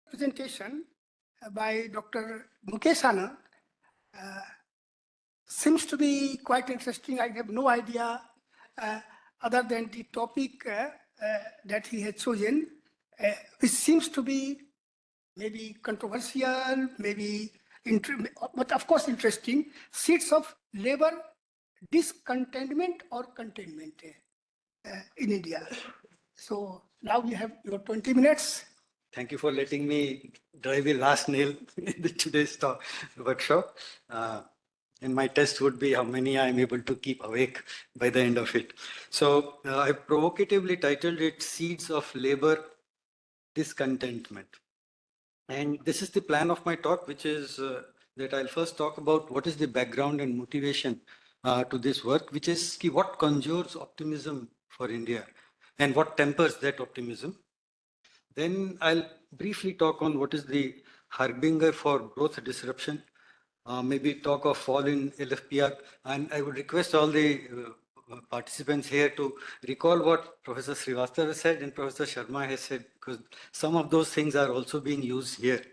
Presentation by Dr. Mukesh Anand seems to be quite interesting. I have no idea other than the topic that he has chosen, which seems to be maybe controversial, maybe, but of course interesting. Seeds of labor discontentment or contentment in India. So now you have your 20 minutes. Thank you for letting me drive the last nail in today's workshop. And my test would be how many I am able to keep awake by the end of it. So I provocatively titled it Seeds of Labor Discontentment. And this is the plan of my talk, which is that I'll first talk about what is the background and motivation to this work, which is what conjures optimism for India and what tempers that optimism. Then I'll briefly talk on what is the harbinger for growth disruption, maybe talk of fall in LFPR, and I would request all the participants here to recall what Professor Srivastava said and Professor Sharma has said, because some of those things are also being used here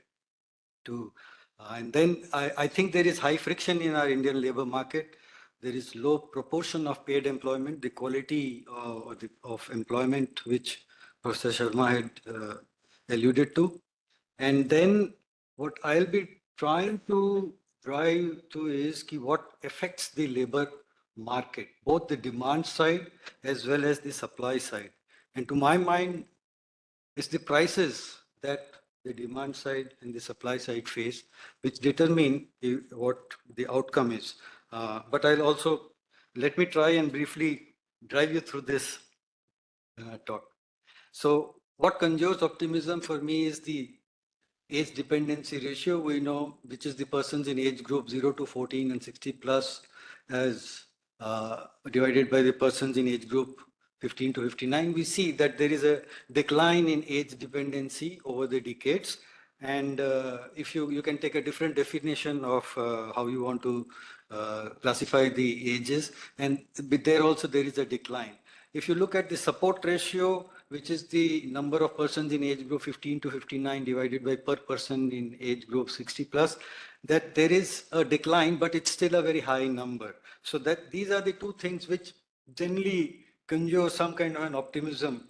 too. And then I think there is high friction in our Indian labor market. There is low proportion of paid employment, the quality of employment, which Professor Sharma had alluded to. And then what I'll be trying to drive to is what affects the labor market, both the demand side as well as the supply side. And to my mind, it's the prices that the demand side and the supply side face, which determine what the outcome is. But I'll also, let me try and briefly drive you through this talk. So what conjures optimism for me is the age dependency ratio, we know, which is the persons in age group 0 to 14 and 60 plus, as divided by the persons in age group 15 to 59. We see that there is a decline in age dependency over the decades. And if you can take a different definition of how you want to classify the ages, and there also there is a decline. If you look at the support ratio, which is the number of persons in age group 15 to 59 divided by per person in age group 60 plus, that there is a decline, but it's still a very high number. So that these are the two things which generally conjure some kind of an optimism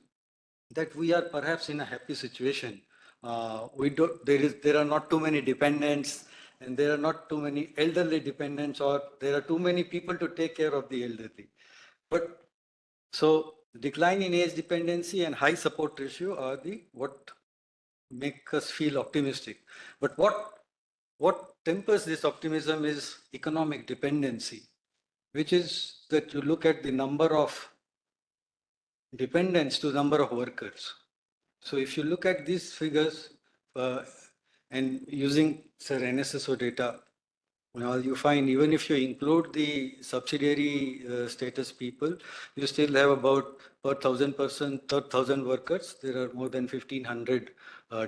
that we are perhaps in a happy situation. There are not too many dependents, and there are not too many elderly dependents, or there are too many people to take care of the elderly. But so decline in age dependency and high support ratio are the what make us feel optimistic. But what tempers this optimism is economic dependency, which is that you look at the number of dependents to number of workers. So if you look at these figures and using NSSO data, you find even if you include the subsidiary status people, you still have about per 1,000 workers, there are more than 1,500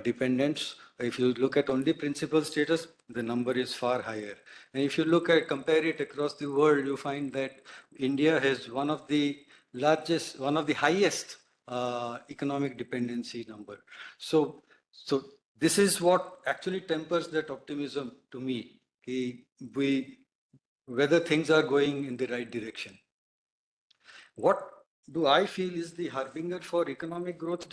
dependents. If you look at only principal status, the number is far higher. And if you compare it across the world, you find that India has one of the highest economic dependency number. So this is what actually tempers that optimism to me. Whether things are going in the right direction. What do I feel is the harbinger for economic growth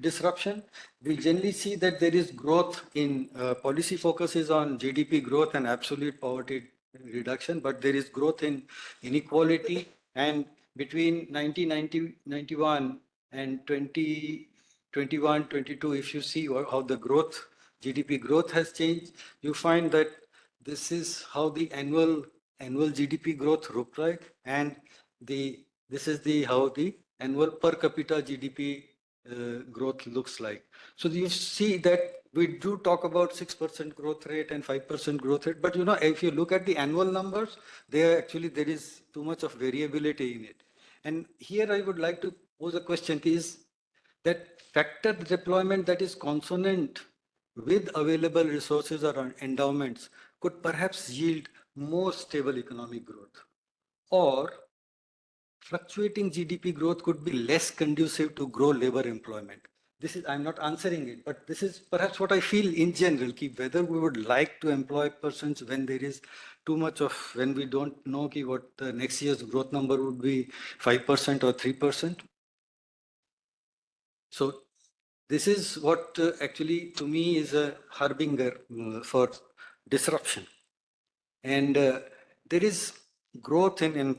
disruption? We generally see that there is growth in policy focuses on GDP growth and absolute poverty reduction, but there is growth in inequality, and between 1991 and 2021-22, if you see how the growth, GDP growth has changed, you find that this is how the annual GDP growth looked like, and this is how the annual per capita GDP growth looks like. So you see that we do talk about 6% growth rate and 5% growth rate, but if you look at the annual numbers, there is too much of variability in it. And here I would like to pose a question: is that factor deployment that is consonant with available resources or endowments could perhaps yield more stable economic growth? or fluctuating GDP growth could be less conducive to grow labor employment. This is, I'm not answering it, but this is perhaps what I feel in general, ki whether we would like to employ persons when there is too much of, when we don't know ki what the next year's growth number would be 5% or 3%. So this is what actually to me is a harbinger for disruption. And there is growth in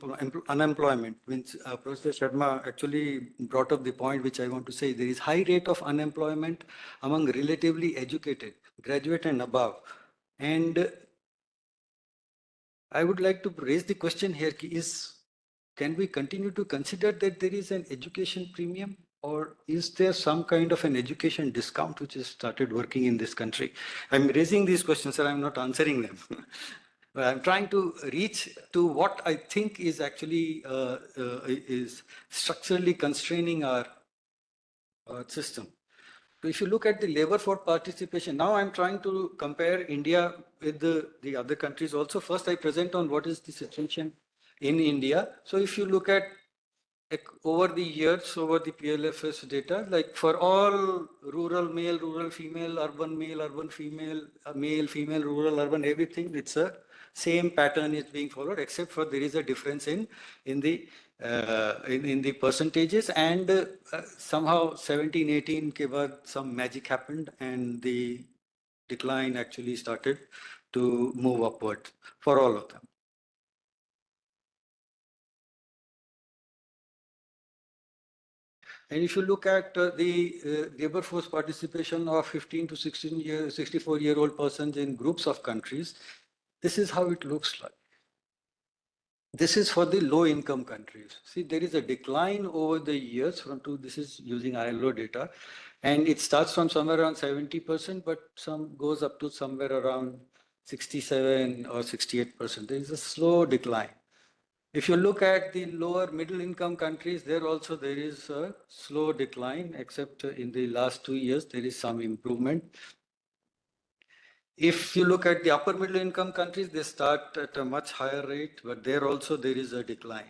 unemployment. Means Professor Sharma actually brought up the point which I want to say. There is high rate of unemployment among relatively educated, graduate and above. And I would like to raise the question here, can we continue to consider that there is an education premium, or is there some kind of an education discount which has started working in this country? I'm raising these questions, sir. I'm not answering them. But I'm trying to reach to what I think is actually is structurally constraining our system. So if you look at the labor force participation, now I'm trying to compare India with the other countries also. First, I present on what is the situation in India. So if you look at over the years, over the PLFS data, like for all rural male, rural female, urban male, urban female, male, female, rural, urban, everything, it's a same pattern is being followed, except for there is a difference in the percentages, and somehow 17, 18 ke baad some magic happened and the decline actually started to move upward for all of them. And if you look at the labor force participation of 15 to 64-year-old persons in groups of countries, this is how it looks like. This is for the low income countries. See, there is a decline over the years this is using ILO data, and it starts from somewhere around 70%, but some goes up to somewhere around 67 or 68%. There is a slow decline. If you look at the lower middle income countries, there also there is a slow decline, except in the last 2 years, there is some improvement. If you look at the upper middle income countries, they start at a much higher rate, but there also there is a decline.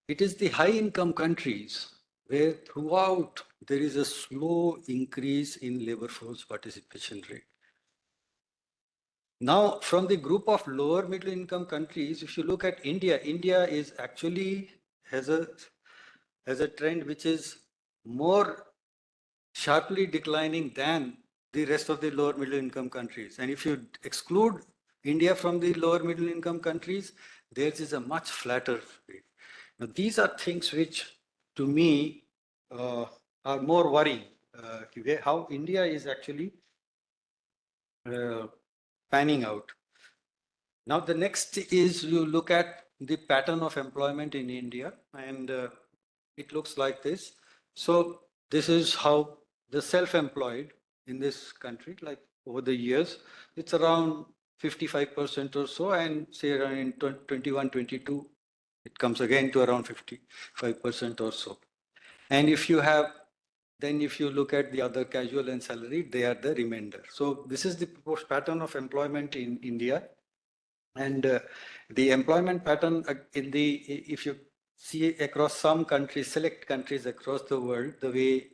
It is the high income countries where throughout there is a slow increase in labor force participation rate. Now, from the group of lower middle income countries, if you look at India, India is actually has a trend which is more sharply declining than the rest of the lower middle income countries. And if you exclude India from the lower middle income countries, theirs is a much flatter rate. Now, these are things which to me are more worrying. How India is actually panning out. Now, the next is you look at the pattern of employment in India, and it looks like this. So this is how the self-employed in this country, like over the years, it's around 55% or so, and say around in 21, 22, it comes again to around 55% or so. And if you have, then if you look at the other casual and salaried, they are the remainder. So this is the pattern of employment in India. And the employment pattern in if you see across some countries, select countries across the world, the way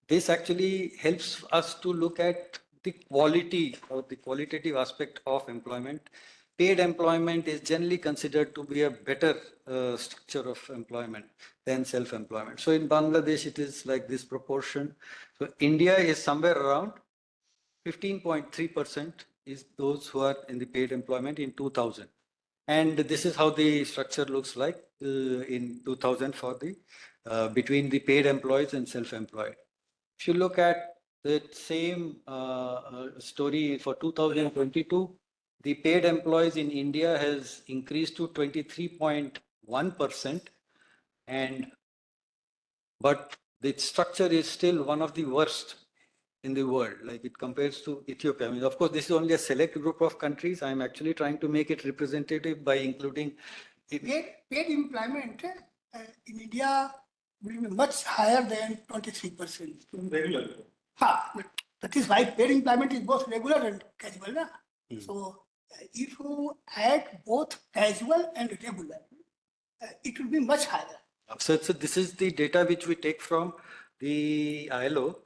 this actually helps us to look at the quality or the qualitative aspect of employment. Paid employment is generally considered to be a better structure of employment than self-employment. So in Bangladesh, it is like this proportion. So India is somewhere around 15.3% is those who are in the paid employment in 2000. And this is how the structure looks like in 2000 for the between the paid employees and self-employed. If you look at the same story for 2022, the paid employees in India has increased to 23.1%, but the structure is still one of the worst in the world, like it compares to Ethiopia. I mean, of course, this is only a select group of countries. I'm actually trying to make it representative by including paid employment in India will be much higher than 23%. Regular. Ha, that is why paid employment is both regular and casual. Na? So If you add both casual and regular, it will be much higher. So this is the data which we take from the ILO,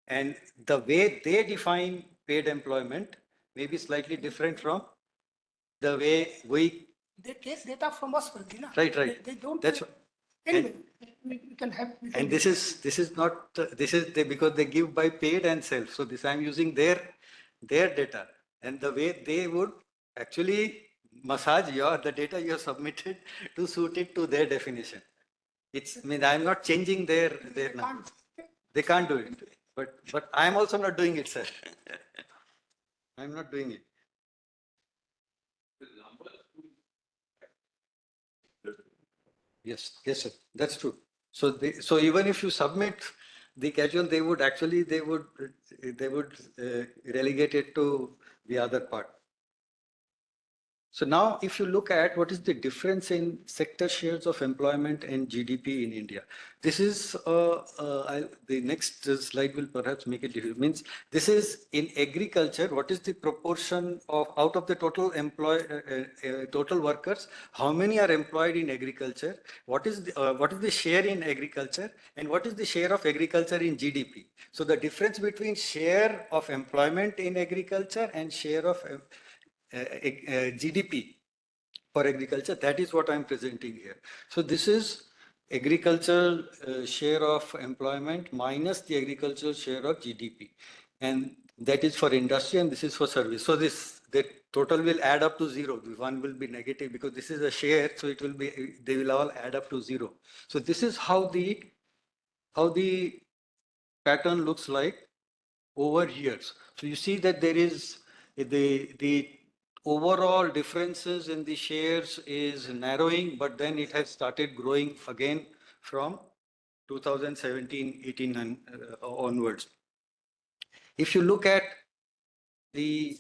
and the way they define paid employment may be slightly different from the way we. They take data from us only, na? Right, right. They don't. That's what. Anyway, we can have. We can And this is not this is they, because they give by paid and self. So this I'm using their data, and the way they would actually massage the data you have submitted to suit it to their definition. I mean, I'm not changing their number. They can't do it, but I'm also not doing it, sir. I'm not doing it. Yes, yes, sir. That's true. So so even if you submit the casual, they would relegate it to the other part. So now, if you look at what is the difference in sector shares of employment and GDP in India, this is the next slide will perhaps make it different. Means this is in agriculture. What is the proportion of out of the total total workers? How many are employed in agriculture? What is the share in agriculture, and what is the share of agriculture in GDP? So the difference between share of employment in agriculture and share of GDP for agriculture, that is what I'm presenting here. So this is agricultural share of employment minus the agricultural share of GDP, and that is for industry and this is for service. So the total will add up to zero. The one will be negative because this is a share, so it will be, they will all add up to zero. So this is how the pattern looks like over years. So you see that there is the overall differences in the shares is narrowing, but then it has started growing again from 2017-18 onwards. If you look at the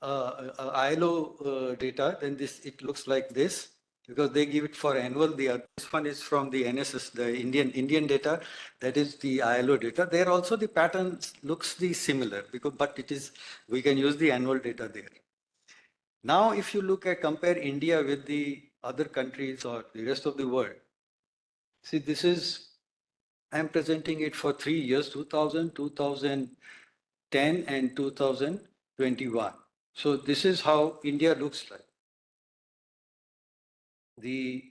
ILO data, then it looks like this, because they give it for annual. This one is from the NSS, the Indian data. That is the ILO data. There also the pattern looks similar, but we can use the annual data there. Now, if you compare India with the other countries or the rest of the world, see, I'm presenting it for 3 years, 2000, 2010 and 2021. So this is how India looks like. The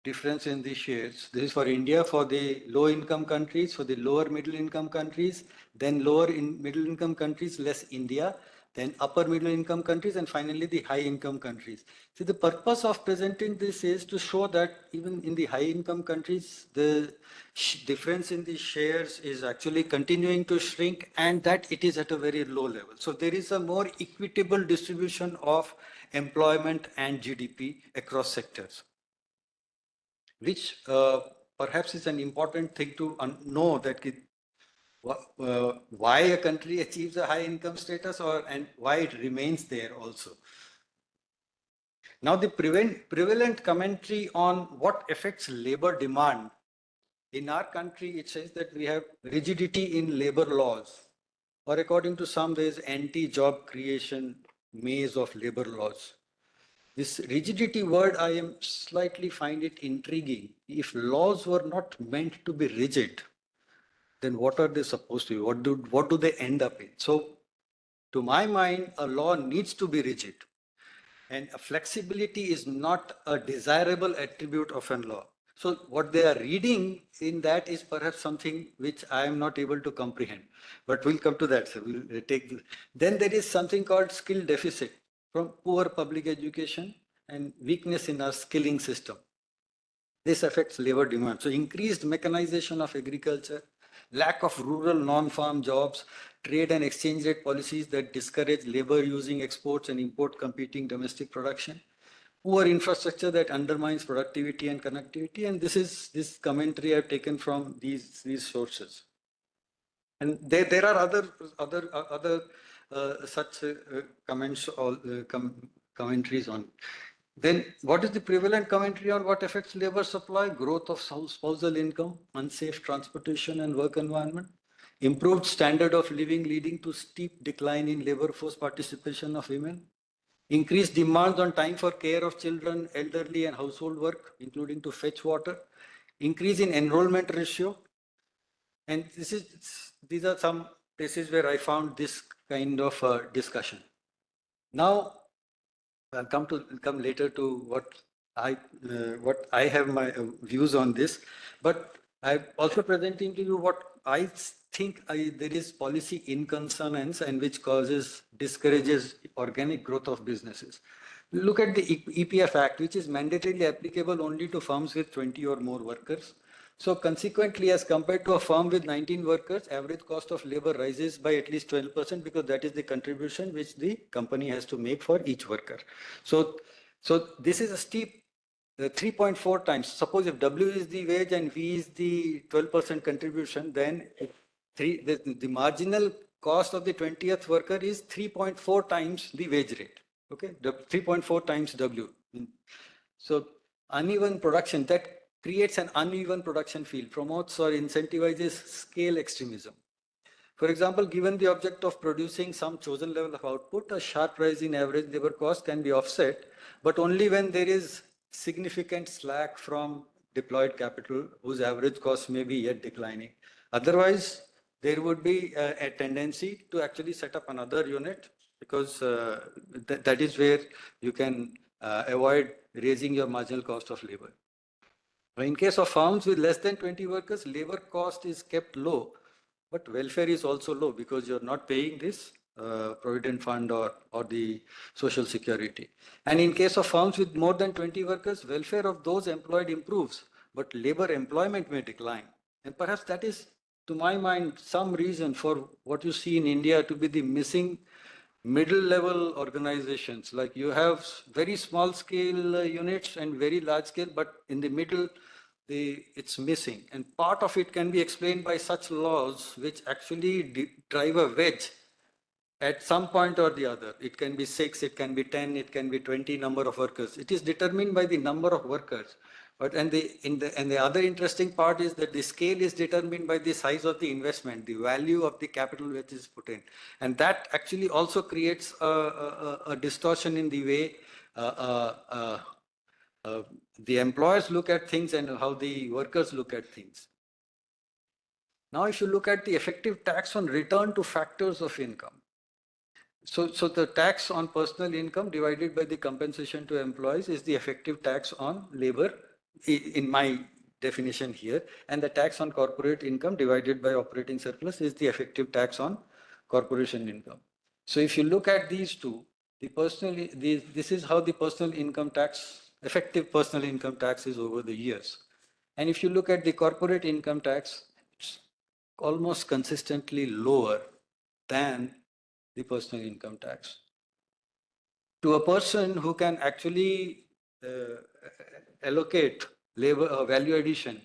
difference in the shares. This is for India, for the low income countries, for the lower middle income countries, then lower in middle income countries, less India, then upper middle income countries, and finally the high income countries. See, the purpose of presenting this is to show that even in the high income countries, the difference in the shares is actually continuing to shrink, and that it is at a very low level. So there is a more equitable distribution of employment and GDP across sectors, which perhaps is an important thing to know, that why a country achieves a high income status and why it remains there also. Now, the prevalent commentary on what affects labor demand. In our country, it says that we have rigidity in labor laws, or according to some, there is anti-job creation maze of labor laws. This rigidity word, I am slightly find it intriguing. If laws were not meant to be rigid, then what are they supposed to be? What do they end up in? So, to my mind, a law needs to be rigid, and flexibility is not a desirable attribute of a law. So, what they are reading in that is perhaps something which I am not able to comprehend. But we'll come to that. So we'll take. Then there is something called skill deficit from poor public education and weakness in our skilling system. This affects labor demand. So increased mechanization of agriculture, lack of rural non-farm jobs, trade and exchange rate policies that discourage labor using exports and import competing domestic production, poor infrastructure that undermines productivity and connectivity. And this commentary I've taken from these sources. And there are other such comments or commentaries on. Then what is the prevalent commentary on what affects labor supply? Growth of spousal income, unsafe transportation and work environment, improved standard of living leading to steep decline in labor force participation of women, increased demands on time for care of children, elderly and household work, including to fetch water, increase in enrollment ratio. And these are some places where I found this kind of discussion. Now, I'll come later to what I have my views on this, but I'm also presenting to you what I think there is policy inconsonance and which discourages organic growth of businesses. Look at the EPF Act, which is mandatorily applicable only to firms with 20 or more workers. So consequently, as compared to a firm with 19 workers, average cost of labor rises by at least 12% because that is the contribution which the company has to make for each worker. So this is a steep 3.4 times. Suppose if W is the wage and V is the 12% contribution, then the marginal cost of the 20th worker is 3.4 times the wage rate. Okay, 3.4 times W. So uneven production, that creates an uneven production field, promotes or incentivizes scale extremism. For example, given the object of producing some chosen level of output, a sharp rise in average labor cost can be offset, but only when there is significant slack from deployed capital whose average cost may be yet declining. Otherwise, there would be a tendency to actually set up another unit because that is where you can avoid raising your marginal cost of labor. In case of firms with less than 20 workers, labor cost is kept low, but welfare is also low because you're not paying this provident fund or the social security. And in case of firms with more than 20 workers, welfare of those employed improves, but labor employment may decline. And perhaps that is, to my mind, some reason for what you see in India to be the missing middle level organizations. Like you have very small scale units and very large scale, but in the middle, it's missing. And part of it can be explained by such laws which actually drive a wedge at some point or the other. It can be 6, it can be 10, it can be 20 number of workers. It is determined by the number of workers. But and the other interesting part is that the scale is determined by the size of the investment, the value of the capital which is put in. And that actually also creates a distortion in the way the employers look at things and how the workers look at things. Now, if you look at the effective tax on return to factors of income. So the tax on personal income divided by the compensation to employees is the effective tax on labor in my definition here. And the tax on corporate income divided by operating surplus is the effective tax on corporation income. So if you look at these two, this is how the personal income tax, effective personal income tax is over the years. And if you look at the corporate income tax, it's almost consistently lower than the personal income tax. To a person who can actually allocate labor value addition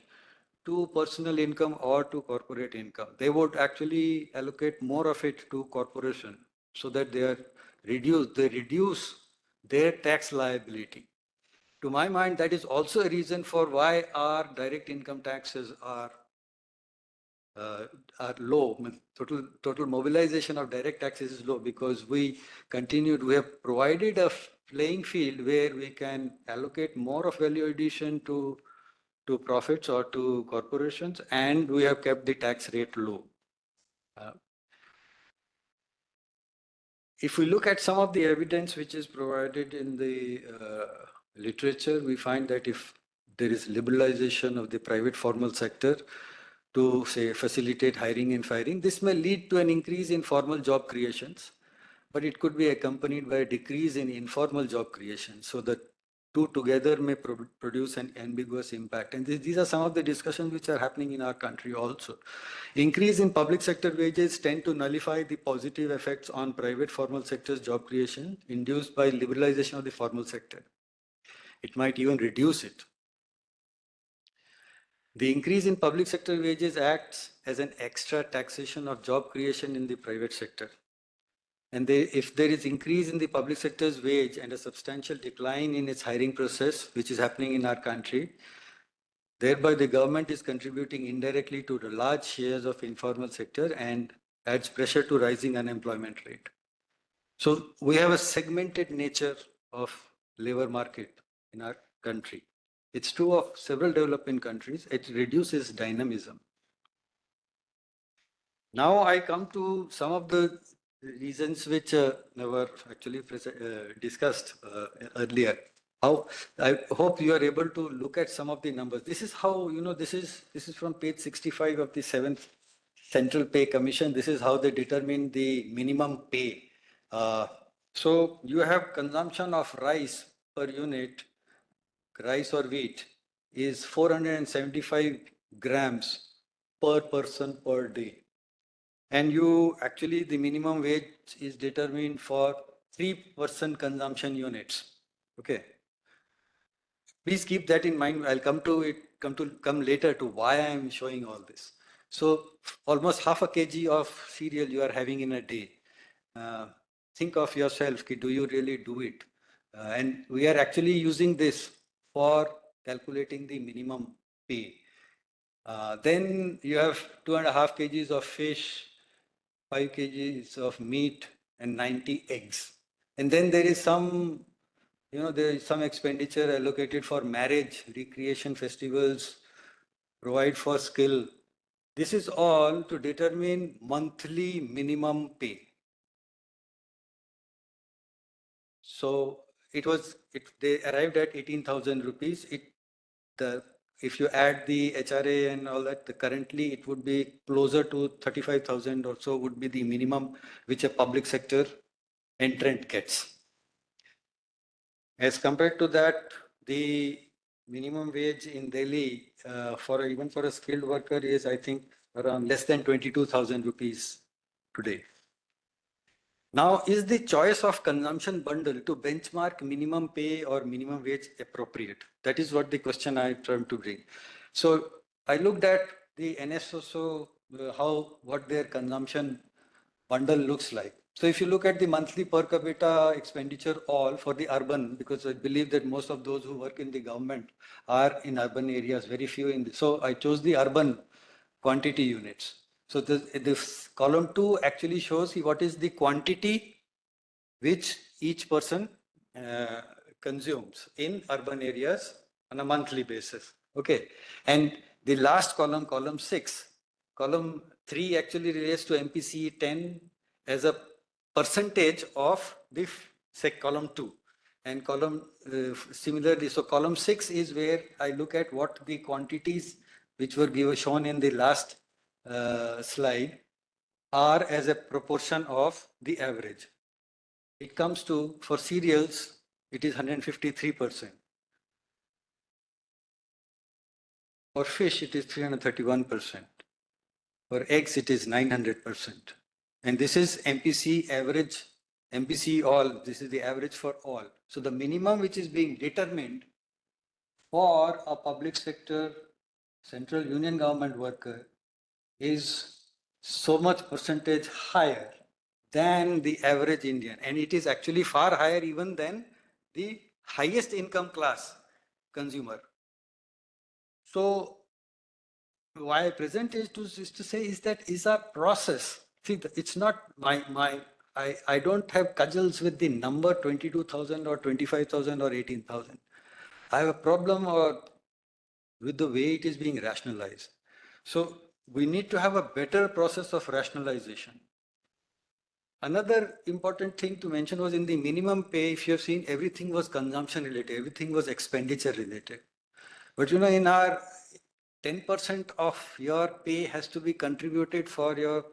to personal income or to corporate income, they would actually allocate more of it to corporation so that they reduce their tax liability. To my mind, that is also a reason for why our direct income taxes are low. Total mobilization of direct taxes is low because we have provided a playing field where we can allocate more of value addition to profits or to corporations, and we have kept the tax rate low. If we look at some of the evidence which is provided in the literature, we find that if there is liberalization of the private formal sector to, say, facilitate hiring and firing, this may lead to an increase in formal job creations, but it could be accompanied by a decrease in informal job creation. So the two together may produce an ambiguous impact. And these are some of the discussions which are happening in our country also. Increase in public sector wages tend to nullify the positive effects on private formal sector's job creation induced by liberalization of the formal sector. It might even reduce it. The increase in public sector wages acts as an extra taxation of job creation in the private sector. And if there is increase in the public sector's wage and a substantial decline in its hiring process, which is happening in our country, thereby the government is contributing indirectly to the large shares of informal sector and adds pressure to rising unemployment rate. So we have a segmented nature of labor market in our country. It's true of several developing countries. It reduces dynamism. Now I come to some of the reasons which were actually discussed earlier. How I hope you are able to look at some of the numbers. This is how, this is from page 65 of the 7th Central Pay Commission. This is how they determine the minimum pay. So you have consumption of rice per unit, rice or wheat is 475 grams per person per day. And you actually, the minimum wage is determined for 3-person consumption units. Okay. Please keep that in mind. I'll come later to why I am showing all this. So almost half a kg of cereal you are having in a day. Think of yourself, do you really do it? And we are actually using this for calculating the minimum pay. Then you have 2.5 kgs of fish, 5 kgs of meat, and 90 eggs. And then there is some, there is some expenditure allocated for marriage, recreation festivals, provide for skill. This is all to determine monthly minimum pay. So they arrived at 18,000 rupees. If you add the HRA and all that, currently it would be closer to 35,000 or so would be the minimum which a public sector entrant gets. As compared to that, the minimum wage in Delhi even for a skilled worker is, I think, around less than 22,000 rupees today. Now, is the choice of consumption bundle to benchmark minimum pay or minimum wage appropriate? That is what the question I trying to bring. So I looked at the NSOSO, what their consumption bundle looks like. So if you look at the monthly per capita expenditure all for the urban, because I believe that most of those who work in the government are in urban areas, very few so I chose the urban quantity units. So this column 2 actually shows what is the quantity which each person consumes in urban areas on a monthly basis. Okay. And the last column 6, column 3 actually relates to MPC 10 as a percentage of the column 2. And similarly, so column 6 is where I look at what the quantities which were shown in the last slide are as a proportion of the average. It comes to, for cereals, it is 153%. For fish, it is 331%. For eggs, it is 900%. And this is MPC average, MPC all, this is the average for all. So the minimum which is being determined for a public sector, central union government worker is so much percentage higher than the average Indian. And it is actually far higher even than the highest income class consumer. So why I present is to say is that is a process. See, it's not I don't have cudgels with the number 22,000 or 25,000 or 18,000. I have a problem with the way it is being rationalized. So we need to have a better process of rationalization. Another important thing to mention was in the minimum pay, if you have seen, everything was consumption related, everything was expenditure related. But in our 10% of your pay has to be contributed for your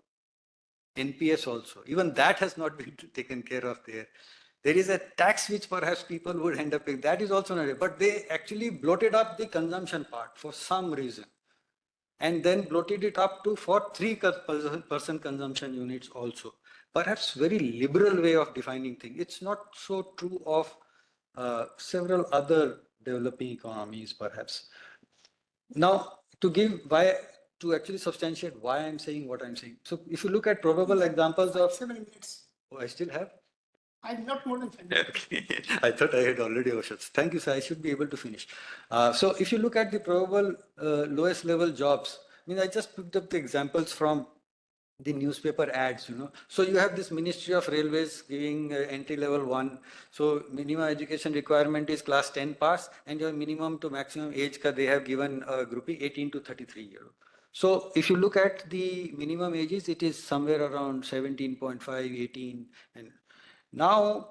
NPS also. Even that has not been taken care of there. There is a tax which perhaps people would end up paying. That is also not, but they actually bloated up the consumption part for some reason. And then bloated it up to for 3-person consumption units also. Perhaps very liberal way of defining things. It's not so true of several other developing economies, perhaps. Now, to actually substantiate why I'm saying what I'm saying. So if you look at probable examples of 7 minutes. Oh, I still have? I'm not more than 5 minutes. I thought I had already overshot. Thank you, sir. I should be able to finish. So if you look at the probable lowest level jobs, I just picked up the examples from the newspaper ads, So you have this Ministry of Railways giving entry level 1. So minimum education requirement is class 10 pass, and your minimum to maximum age they have given grouping 18 to 33 years. So if you look at the minimum ages, it is somewhere around 17.5, 18. And now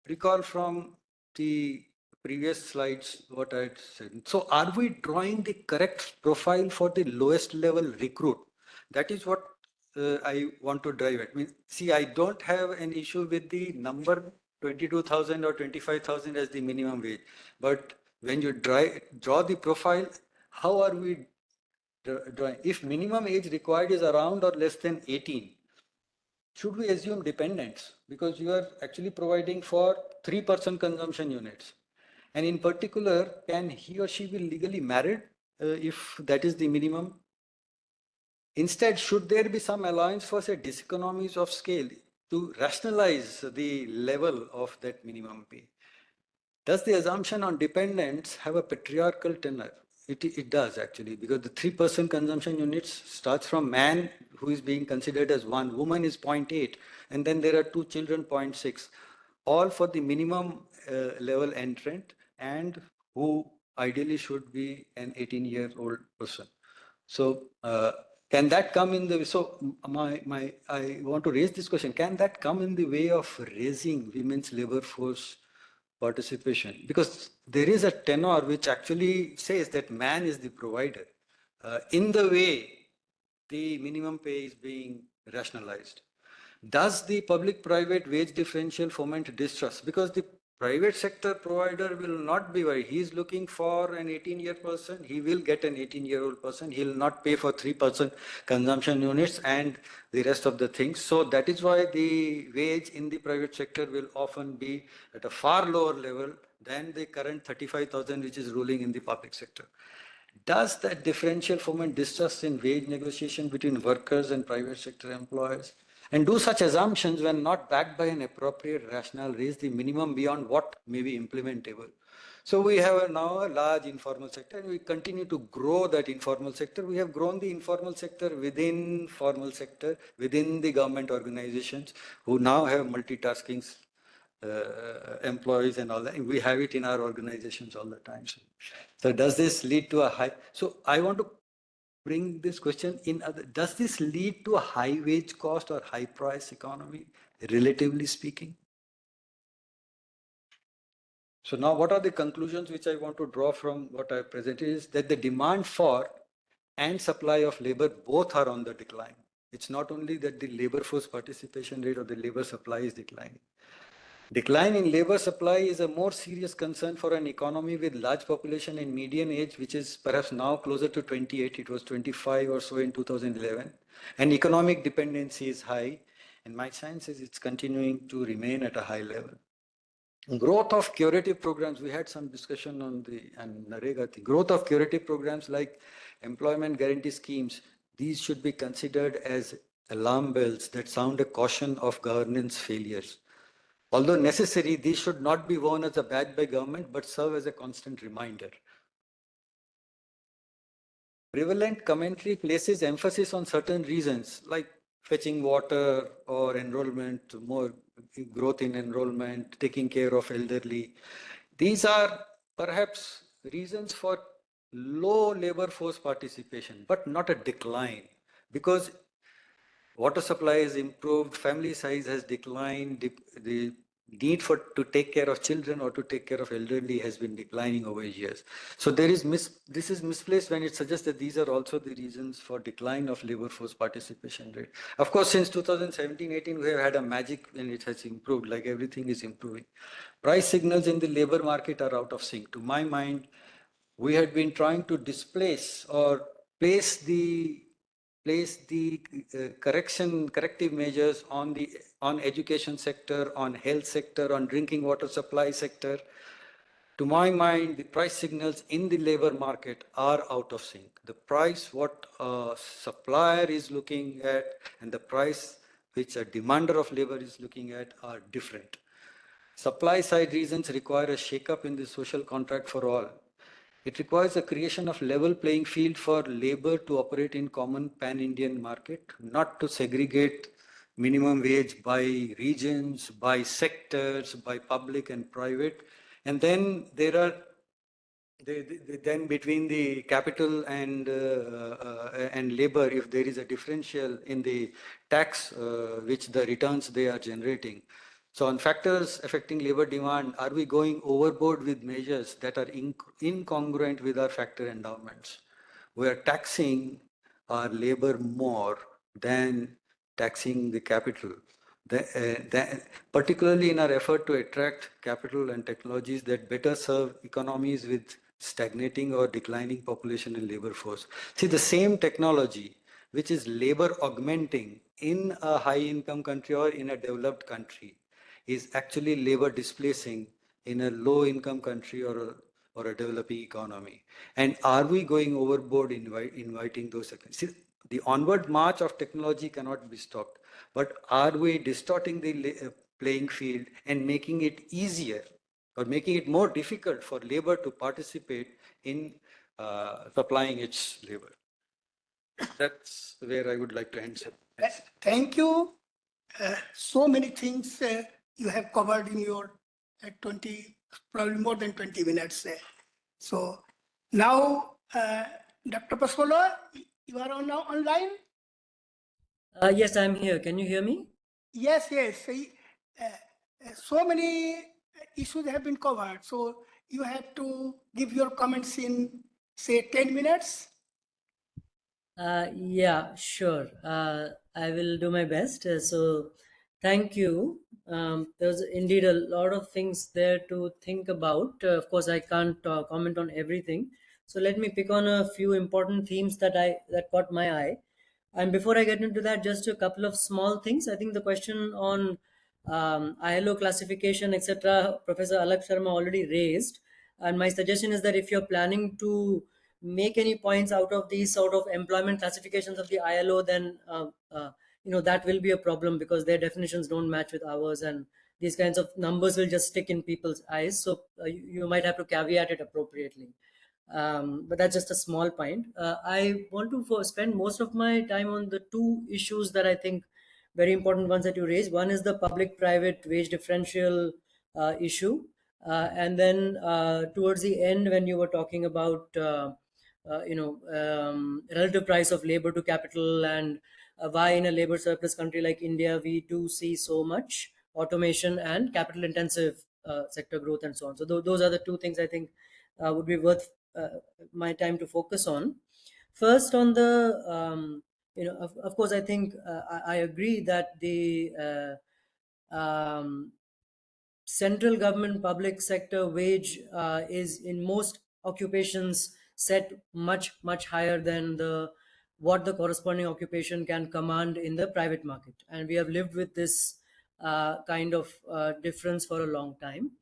recall from the previous slides what I said. So are we drawing the correct profile for the lowest level recruit? That is what I want to drive at. See, I don't have an issue with the number 22,000 or 25,000 as the minimum wage. But when you draw the profile, how are we drawing? If minimum age required is around or less than 18, should we assume dependents? Because you are actually providing for 3-person consumption units. And in particular, can he or she be legally married if that is the minimum? Instead, should there be some allowance for, say, diseconomies of scale to rationalize the level of that minimum pay? Does the assumption on dependents have a patriarchal tenor? It does actually, because the 3-person consumption units starts from man who is being considered as 1, woman is 0.8, and then there are 2 children 0.6, all for the minimum level entrant, and who ideally should be an 18-year-old person. So can that come in the, so I want to raise this question, can that come in the way of raising women's labor force participation? Because there is a tenor which actually says that man is the provider in the way the minimum pay is being rationalized. Does the public-private wage differential foment distrust? Because the private sector provider will not be worried. He is looking for an 18-year person. He will get an 18-year-old person. He will not pay for 3-person consumption units and the rest of the things. So that is why the wage in the private sector will often be at a far lower level than the current 35,000 which is ruling in the public sector. Does that differential foment distrust in wage negotiation between workers and private sector employers? And do such assumptions, when not backed by an appropriate rationale, raise the minimum beyond what may be implementable? So we have now a large informal sector, and we continue to grow that informal sector. We have grown the informal sector within formal sector, within the government organizations, who now have multitasking employees and all that. We have it in our organizations all the time. So does this lead to a high? So I want to bring this question in. Does this lead to a high wage cost or high price economy, relatively speaking? So now what are the conclusions which I want to draw from what I presented is that the demand for and supply of labor both are on the decline. It's not only that the labor force participation rate or the labor supply is declining. Decline in labor supply is a more serious concern for an economy with large population and median age, which is perhaps now closer to 28. It was 25 or so in 2011. And economic dependency is high. And my sense is it's continuing to remain at a high level. Growth of curative programs, we had some discussion on the Narega thing. Growth of curative programs like employment guarantee schemes, these should be considered as alarm bells that sound a caution of governance failures. Although necessary, these should not be worn as a badge by government, but serve as a constant reminder. Prevalent commentary places emphasis on certain reasons, like fetching water or enrollment, more growth in enrollment, taking care of elderly. These are perhaps reasons for low labor force participation, but not a decline, because water supply is improved, family size has declined, the need to take care of children or to take care of elderly has been declining over years. So there is this is misplaced when it suggests that these are also the reasons for decline of labor force participation rate. Of course, since 2017-18, we have had a magic and it has improved, like everything is improving. Price signals in the labor market are out of sync. To my mind, we had been trying to displace or place the corrective measures on education sector, on health sector, on drinking water supply sector. To my mind, the price signals in the labor market are out of sync. The price what a supplier is looking at and the price which a demander of labor is looking at are different. Supply side reasons require a shake-up in the social contract for all. It requires the creation of level playing field for labor to operate in common pan-Indian market, not to segregate minimum wage by regions, by sectors, by public and private. And then there are then between the capital and labor, if there is a differential in the tax which the returns they are generating. So on factors affecting labor demand, are we going overboard with measures that are incongruent with our factor endowments? We are taxing our labor more than taxing the capital. Particularly in our effort to attract capital and technologies that better serve economies with stagnating or declining population and labor force. See, the same technology which is labor augmenting in a high income country or in a developed country is actually labor displacing in a low income country or a developing economy. And are we going overboard inviting those? See, the onward march of technology cannot be stopped, but are we distorting the playing field and making it easier or making it more difficult for labor to participate in supplying its labor? That's where I would like to answer. Thank you. So many things you have covered in your 20, probably more than 20 minutes. So now, Dr. Pascola, you are on now online? Yes, I'm here. Can you hear me? Yes, yes. So many issues have been covered. So you have to give your comments in, say, 10 minutes. Yeah, sure. I will do my best. So, thank you. There's indeed a lot of things there to think about. Of course, I can't comment on everything. So let me pick on a few important themes that caught my eye. And before I get into that, just a couple of small things. I think the question on ILO classification, etc., Professor Alak Sharma already raised. And my suggestion is that if you're planning to make any points out of these sort of employment classifications of the ILO, then that will be a problem because their definitions don't match with ours, and these kinds of numbers will just stick in people's eyes. So you might have to caveat it appropriately. But that's just a small point. I want to spend most of my time on the two issues that I think very important ones that you raised. One is the public-private wage differential issue, and then towards the end, when you were talking about relative price of labor to capital and why in a labor surplus country like India we do see so much automation and capital intensive sector growth and so on. So those are the two things I think would be worth my time to focus on. First, on the of course, I think I agree that the central government public sector wage is in most occupations set much higher than what the corresponding occupation can command in the private market, and we have lived with this kind of difference for a long time.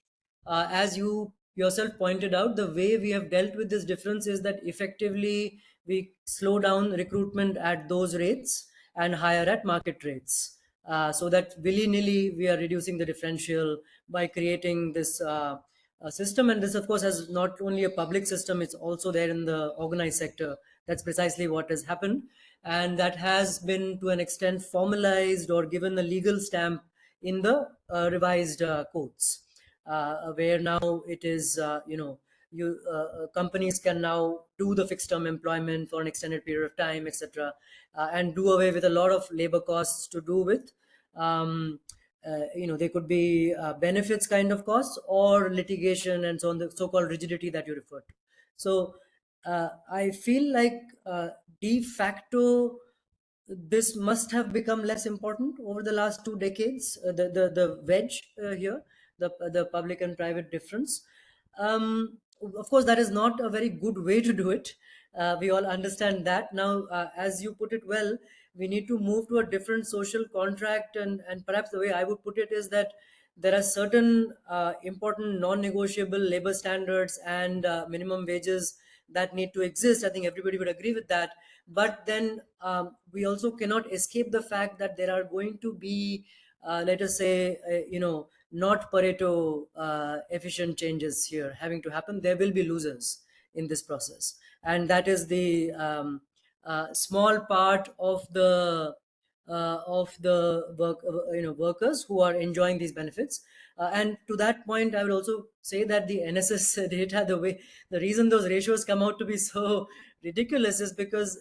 As you yourself pointed out, the way we have dealt with this difference is that effectively we slow down recruitment at those rates and hire at market rates, so that willy-nilly we are reducing the differential by creating this system. And this, of course, has not only a public system, it's also there in the organized sector. That's precisely what has happened. And that has been, to an extent, formalized or given a legal stamp in the revised codes, where now it is, companies can now do the fixed term employment for an extended period of time, etc., and do away with a lot of labor costs to do with they could be benefits kind of costs or litigation and so on, the so-called rigidity that you referred to. So I feel like de facto this must have become less important over the last 2 decades, the wedge here, the public and private difference. Of course, that is not a very good way to do it. We all understand that. Now, as you put it well, we need to move to a different social contract, and perhaps the way I would put it is that there are certain important non-negotiable labor standards and minimum wages that need to exist. I think everybody would agree with that. But then we also cannot escape the fact that there are going to be, let us say, not Pareto efficient changes here having to happen. There will be losers in this process, and that is the small part of the workers who are enjoying these benefits. And to that point, I would also say that the NSS data, the reason those ratios come out to be so ridiculous is because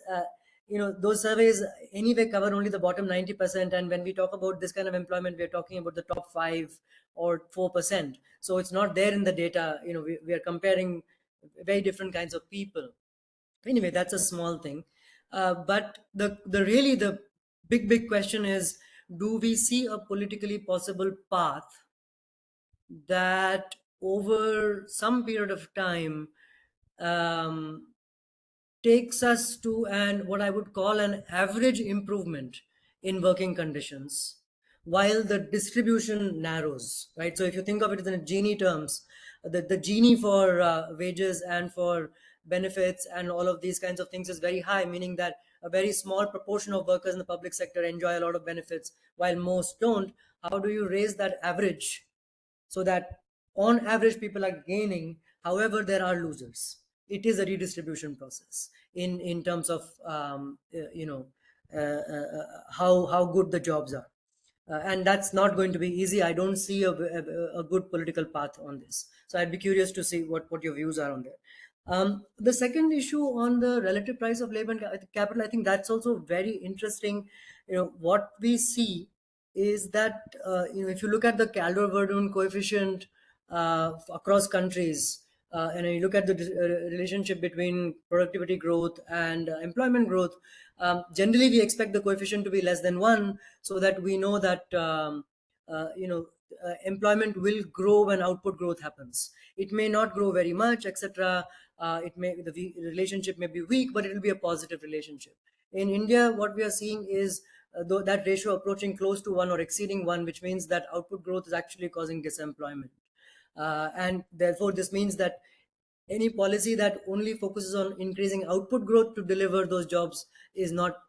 those surveys anyway cover only the bottom 90%, and when we talk about this kind of employment, we are talking about the top 5 or 4%. So it's not there in the data. We are comparing very different kinds of people. Anyway, that's a small thing. But the big question is, do we see a politically possible path that over some period of time um, takes us to what I would call an average improvement in working conditions, while the distribution narrows, right? So if you think of it in Gini terms, the Gini for wages and for benefits and all of these kinds of things is very high, meaning that a very small proportion of workers in the public sector enjoy a lot of benefits while most don't. How do you raise that average so that on average people are gaining, however there are losers? It is a redistribution process in terms of how good the jobs are, and that's not going to be easy. I don't see a good political path on this, so I'd be curious to see what your views are on that. The second issue on the relative price of labor and capital, I think that's also very interesting. What we see is that if you look at the Calder-Verdun coefficient across countries, and you look at the relationship between productivity growth and employment growth, generally we expect the coefficient to be less than 1, so that we know that employment will grow when output growth happens. It may not grow very much, etc. The relationship may be weak, but it will be a positive relationship. In India, what we are seeing is that ratio approaching close to 1 or exceeding 1, which means that output growth is actually causing disemployment. And therefore, this means that any policy that only focuses on increasing output growth to deliver those jobs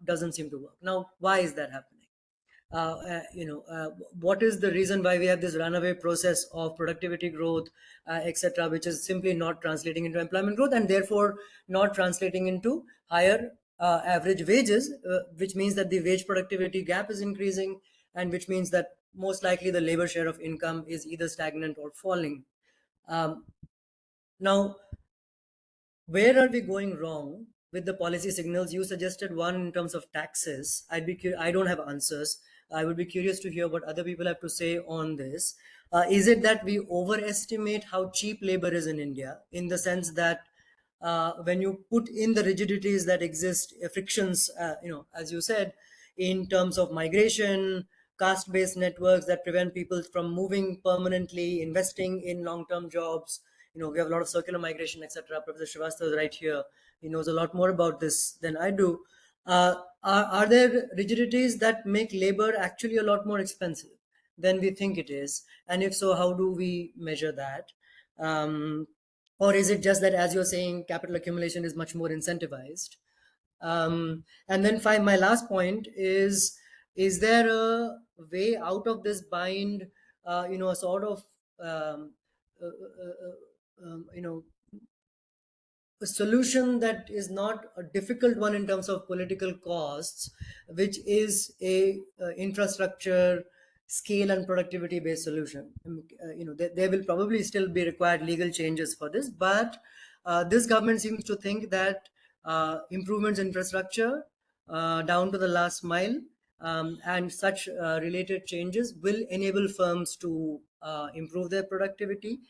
doesn't seem to work. Now, why is that happening? What is the reason why we have this runaway process of productivity growth, etc., which is simply not translating into employment growth, and therefore not translating into higher average wages, which means that the wage productivity gap is increasing, and which means that most likely the labor share of income is either stagnant or falling. Now, where are we going wrong with the policy signals? You suggested one in terms of taxes. I don't have answers. I would be curious to hear what other people have to say on this. Is it that we overestimate how cheap labor is in India, in the sense that when you put in the rigidities that exist, frictions, as you said, in terms of migration, caste-based networks that prevent people from moving permanently, investing in long-term jobs, we have a lot of circular migration, etc. Professor Srivastava is right here. He knows a lot more about this than I do. Are there rigidities that make labor actually a lot more expensive than we think it is? And if so, how do we measure that? Or is it just that, as you're saying, capital accumulation is much more incentivized? And then my last point is there a way out of this bind, a sort of a solution that is not a difficult one in terms of political costs, which is a infrastructure, scale and productivity based solution? There will probably still be required legal changes for this, but this government seems to think that improvements in infrastructure down to the last mile and such related changes will enable firms to improve their productivity,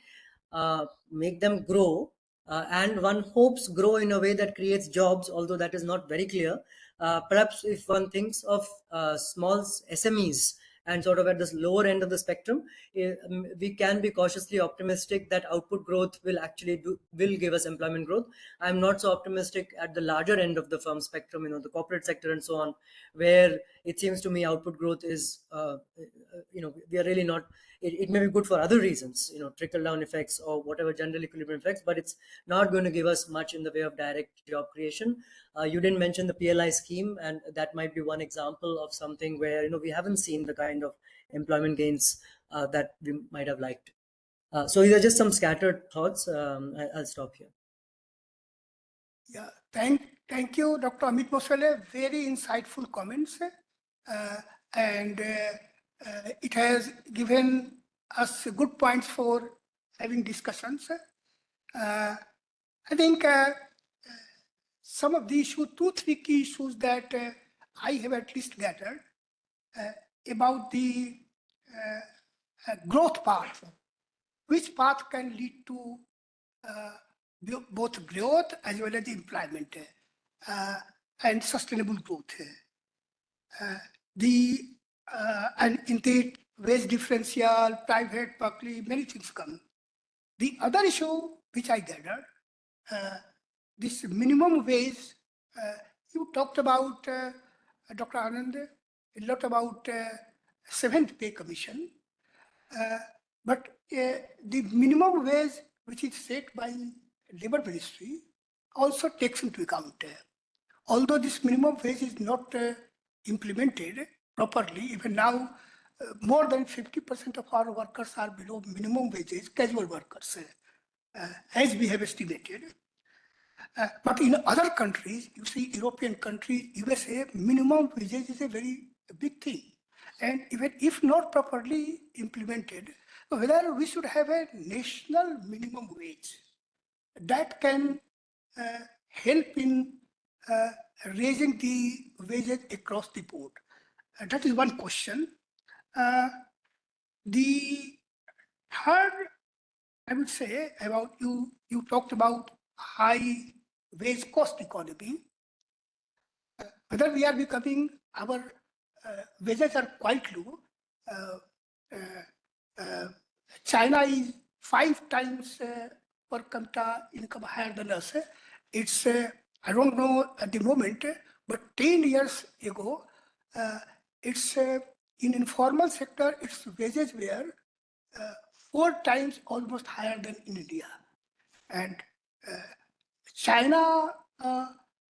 make them grow, and one hopes grow in a way that creates jobs, although that is not very clear. Perhaps if one thinks of small SMEs and sort of at this lower end of the spectrum, we can be cautiously optimistic that output growth will give us employment growth. I'm not so optimistic at the larger end of the firm spectrum, the corporate sector and so on, where it seems to me output growth is, we are really not. It may be good for other reasons, trickle down effects or whatever general equilibrium effects, but it's not going to give us much in the way of direct job creation. You didn't mention the PLI scheme, and that might be one example of something where we haven't seen the kind of employment gains that we might have liked. So these are just some scattered thoughts. I'll stop here. Yeah, thank you, Dr. Amit Moswale. Very insightful comments, and it has given us good points for having discussions. I think some of the issues, two, three key issues that I have at least gathered uh, about the growth path, which path can lead to uh, both growth as well as employment uh, and sustainable growth. The and in the wage differential, private, public, many things come. The other issue which I gathered, uh, this minimum wage, uh, you talked about, Dr. Anand, a lot about seventh pay commission. Uh, but the minimum wage which is set by Labour Ministry also takes into account. Although this minimum wage is not implemented properly, even now more than 50% of our workers are below minimum wages, casual workers, as we have estimated. But in other countries, you see European countries, USA, minimum wages is a very big thing. And even if not properly implemented, whether we should have a national minimum wage that can help in uh, raising the wages across the board. That is one question. Uh, the third, I would say about you talked about high wage cost economy. Whether we are becoming, our wages are quite low. Uh, uh, China is 5 times per capita income higher than us. It's, I don't know at the moment, but 10 years ago, uh, it's in informal sector, its wages were uh, 4 times almost higher than in India. And China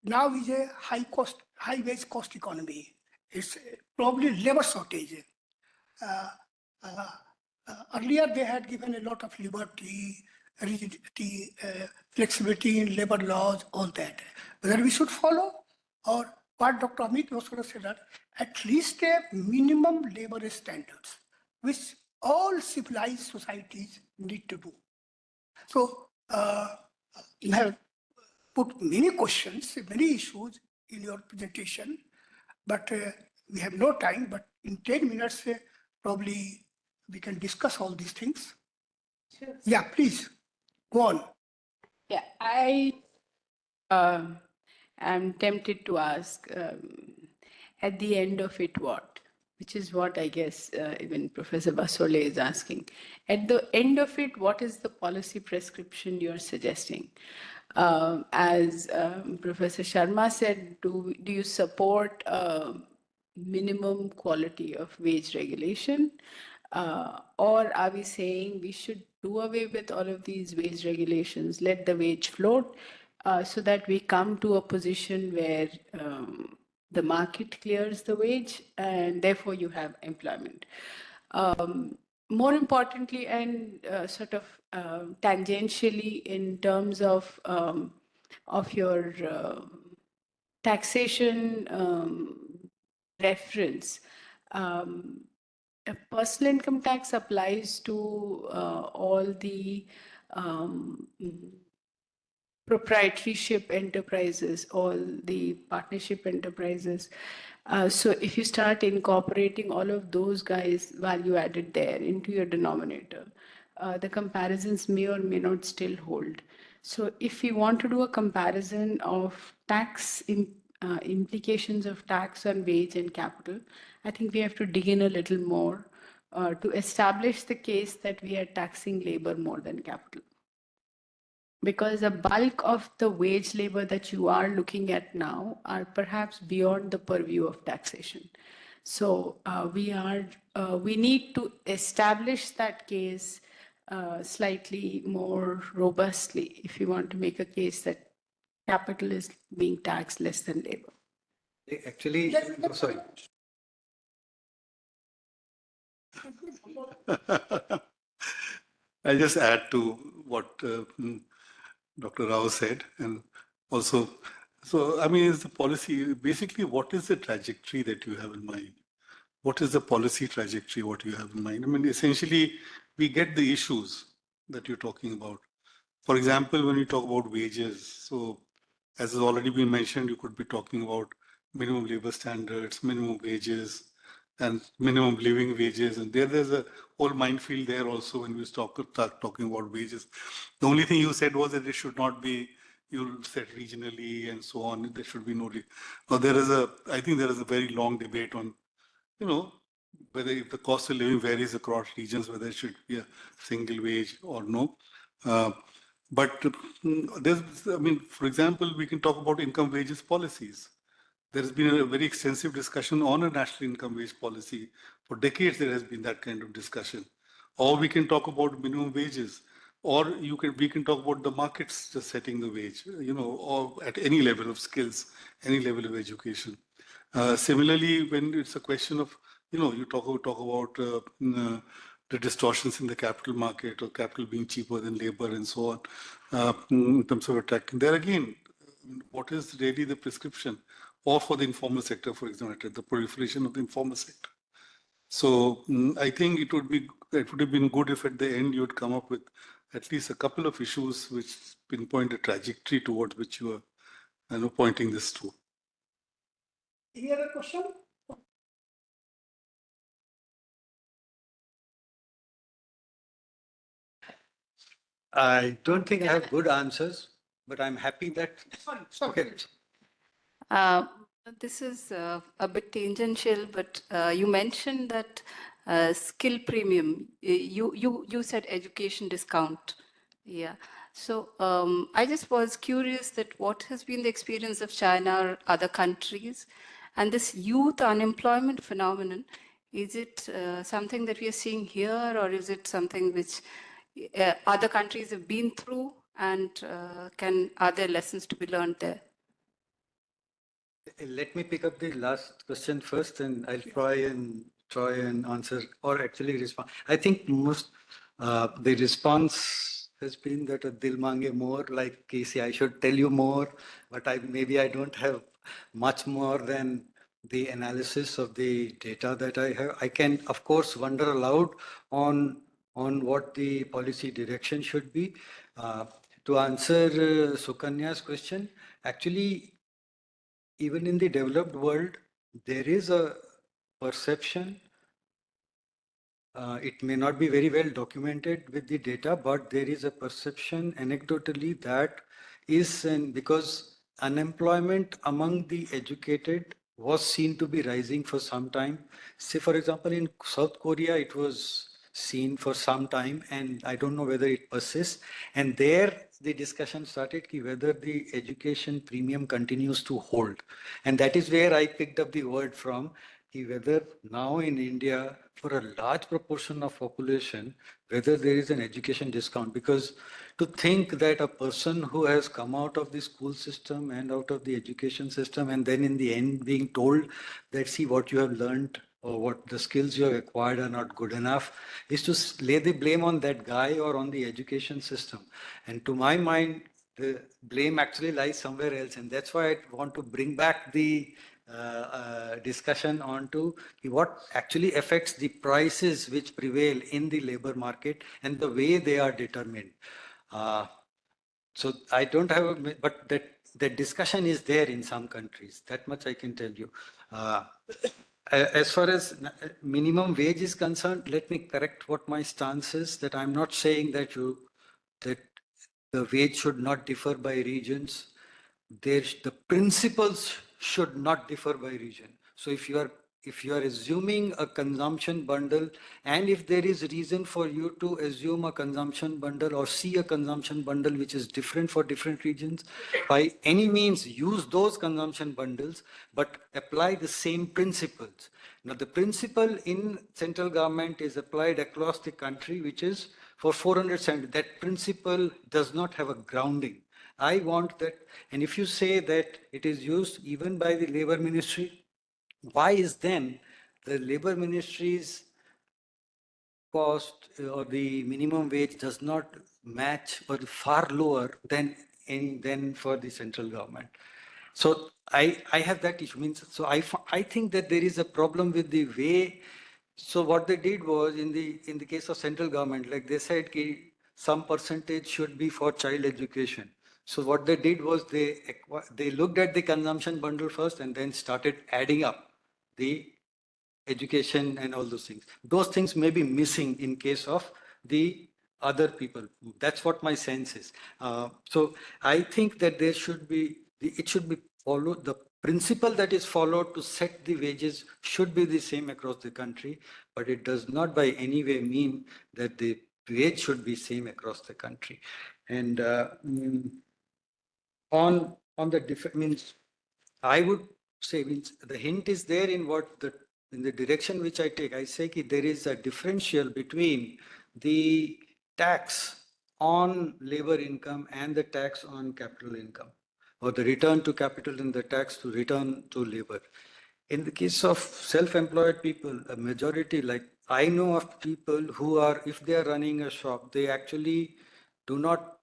now is a high wage cost economy. It's probably labor shortage. Uh, uh, Earlier, they had given a lot of liberty, rigidity, flexibility in labor laws, all that. Whether we should follow or what Dr. Amit was going to say that at least a minimum labor standards, which all civilized societies need to do. So you have put many questions, many issues in your presentation, but we have no time. But in 10 minutes, probably we can discuss all these things. Sure. Yeah, please go on. Yeah, I am tempted to ask at the end of it what? Which is what I guess even Professor Basole is asking. At the end of it, what is the policy prescription you're suggesting? As Professor Sharma said, do you support minimum quality of wage regulation? Or are we saying we should do away with all of these wage regulations, let the wage float, so that we come to a position where the market clears the wage and therefore you have employment? More importantly, and sort of tangentially in terms of your taxation reference, a personal income tax applies to all the proprietorship enterprises, all the partnership enterprises. So if you start incorporating all of those guys value added there into your denominator, the comparisons may or may not still hold. So if we want to do a comparison of tax implications of tax on wage and capital, I think we have to dig in a little more to establish the case that we are taxing labor more than capital. Because the bulk of the wage labor that you are looking at now are perhaps beyond the purview of taxation. So we need to establish that case slightly more robustly if you want to make a case that capital is being taxed less than labor. Actually, oh, sorry. I just add to what Dr. Rao said, and also. So, I mean, is the policy, basically, what is the trajectory that you have in mind? What is the policy trajectory, what you have in mind? I mean, essentially, we get the issues that you're talking about. For example, when you talk about wages, so as has already been mentioned, you could be talking about minimum labor standards, minimum wages, and minimum living wages. And there's a whole minefield there also when we start talking about wages. The only thing you said was that it should not be, you said regionally and so on. There should be no. Now I think there is a very long debate on, you know, whether if the cost of living varies across regions, whether it should be a single wage or no. Uh, but I mean, for example, we can talk about income wages policies. There has been a very extensive discussion on a national income wage policy. For decades, there has been that kind of discussion. Or we can talk about minimum wages, or we can talk about the markets just setting the wage, or at any level of skills, any level of education. Similarly, when it's a question of, you talk about the distortions in the capital market or capital being cheaper than labor and so on, in terms of attracting. There again, what is really the prescription? Or for the informal sector, for example, the proliferation of the informal sector. So I think it would have been good if at the end you would come up with at least a couple of issues which pinpoint a trajectory towards which you are pointing this to. Any other question? I don't think I have good answers, but I'm happy that. Sorry. Okay. Uh, this is a bit tangential, but you mentioned that skill premium. You said education discount. Yeah. So I just was curious that what has been the experience of China or other countries, and this youth unemployment phenomenon. Is it something that we are seeing here, or is it something which other countries have been through, and are there lessons to be learned there? Let me pick up the last question first, and I'll try and answer or actually respond. I think most the response has been that a dil mange more, like Casey, I should tell you more, but maybe I don't have much more than the analysis of the data that I have. I can, of course, wonder aloud on what the policy direction should be. To answer Sukanya's question, actually, even in the developed world, there is a perception. It may not be very well documented with the data, but there is a perception anecdotally that because unemployment among the educated was seen to be rising for some time. Say, for example, in South Korea, it was seen for some time, and I don't know whether it persists. And there, the discussion started whether the education premium continues to hold. And that is where I picked up the word from, whether now in India, for a large proportion of population, whether there is an education discount. Because to think that a person who has come out of the school system and out of the education system, and then in the end being told that, see, what you have learned or what the skills you have acquired are not good enough, is to lay the blame on that guy or on the education system. And to my mind, the blame actually lies somewhere else. And that's why I want to bring back the discussion onto what actually affects the prices which prevail in the labor market and the way they are determined. So I don't have, but that discussion is there in some countries. That much I can tell you. As far as minimum wage is concerned, let me correct what my stance is. That I'm not saying that the wage should not differ by regions. The principles should not differ by region. So if you are assuming a consumption bundle, and if there is reason for you to assume a consumption bundle or see a consumption bundle which is different for different regions, by any means use those consumption bundles, but apply the same principles. Now the principle in central government is applied across the country, which is for 470. That principle does not have a grounding. I want that, and if you say that it is used even by the labor ministry, why is then the labor ministry's cost or the minimum wage does not match or far lower than than for the central government. So I have that issue. Means, so I think that there is a problem with the way. So what they did was in the case of central government, like they said, some percentage should be for child education. So what they did was they looked at the consumption bundle first and then started adding up the education and all those things. Those things may be missing in case of the other people. That's what my sense is. So I think that there should be, it should be followed, the principle that is followed to set the wages should be the same across the country, but it does not by any way mean that the wage should be same across the country. And on the different, means I would say, means the hint is there in in the direction which I take. I say that there is a differential between the tax on labor income and the tax on capital income, or the return to capital and the tax to return to labor. In the case of self-employed people, a majority, like I know of people who are, if they are running a shop, they actually do not,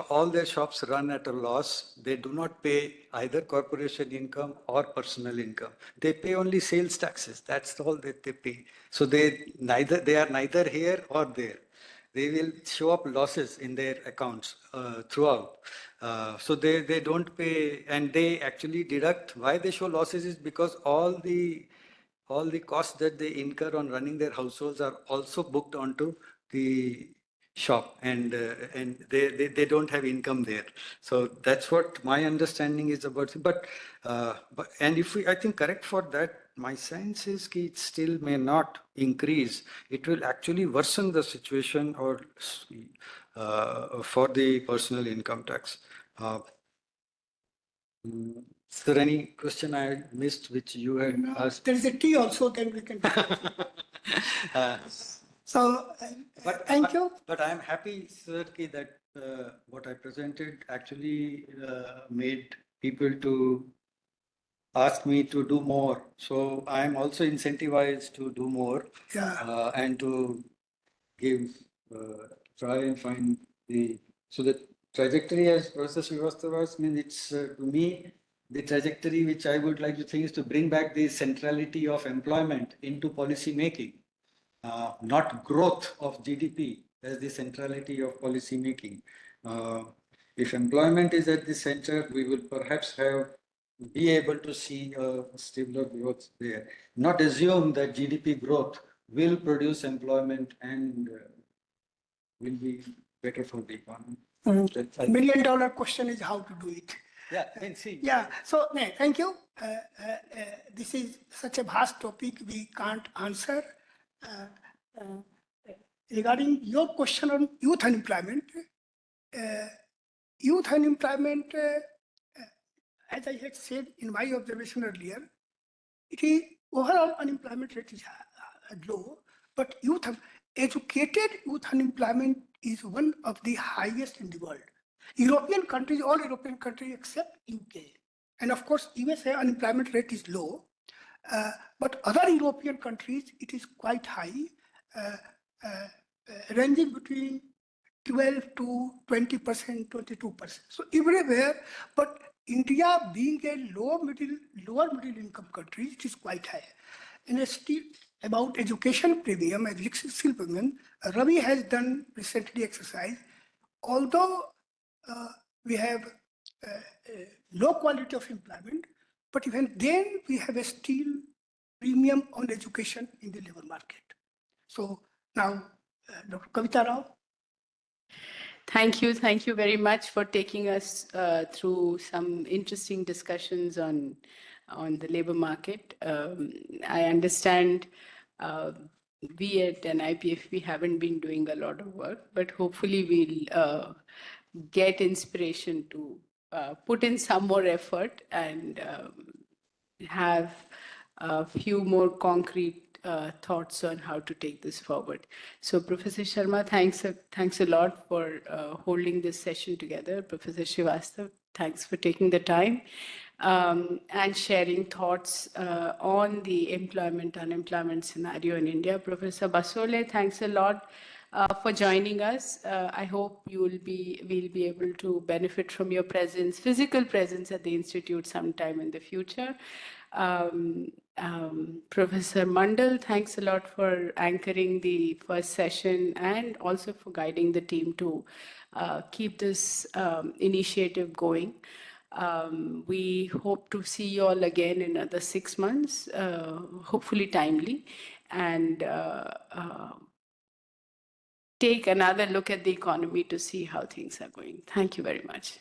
all their shops run at a loss. They do not pay either corporation income or personal income. They pay only sales taxes. That's all that they pay. So they are neither here or there. They will show up losses in their accounts throughout. So they don't pay, and they actually deduct. Why they show losses is because all the costs that they incur on running their households are also booked onto the shop, and they don't have income there. So that's what my understanding is about it. But and if I think correct for that, my sense is that it still may not increase. It will actually worsen the situation or for the personal income tax. Is there any question I missed which you had asked? There is a tea also, then we can. So, thank you. But I am happy, sir, that what I presented actually made people to ask me to do more. So I am also incentivized to do more. Yeah. And to give, try and find so the trajectory, as Professor Srivastava was, it's to me, the trajectory which I would like to think is to bring back the centrality of employment into policy making. Not growth of GDP as the centrality of policy making. If employment is at the center, we will perhaps be able to see a stabler growth there. Not assume that GDP growth will produce employment and will be better for the economy. $1 million question is how to do it. Yeah, and see. Yeah, so thank you. This is such a vast topic we can't answer. Regarding your question on youth unemployment, as I had said in my observation earlier, it is overall unemployment rate is low, but educated youth unemployment is one of the highest in the world. European countries, all European countries except UK, and of course USA unemployment rate is low, but other European countries it is quite high, ranging between 12 to 20%, 22%. So everywhere, but India being a lower middle income country, it is quite high. And still about education premium, education skill premium, Ravi has done recently exercise. Although we have low quality of employment, but even then we have a still premium on education in the labor market. So now, Dr. Kavita Rao. Thank you very much for taking us through some interesting discussions on the labor market. I understand we at NIPFP haven't been doing a lot of work, but hopefully we'll get inspiration to put in some more effort and have a few more concrete thoughts on how to take this forward. So Professor Sharma, thanks a lot for holding this session together. Professor Srivastava, thanks for taking the time and sharing thoughts on the unemployment scenario in India. Professor Basole, thanks a lot for joining us. I hope we'll be able to benefit from your presence, physical presence at the Institute sometime in the future. Professor Mandal, thanks a lot for anchoring the first session and also for guiding the team to keep this initiative going. We hope to see you all again in another 6 months, hopefully timely, and take another look at the economy to see how things are going. Thank you very much.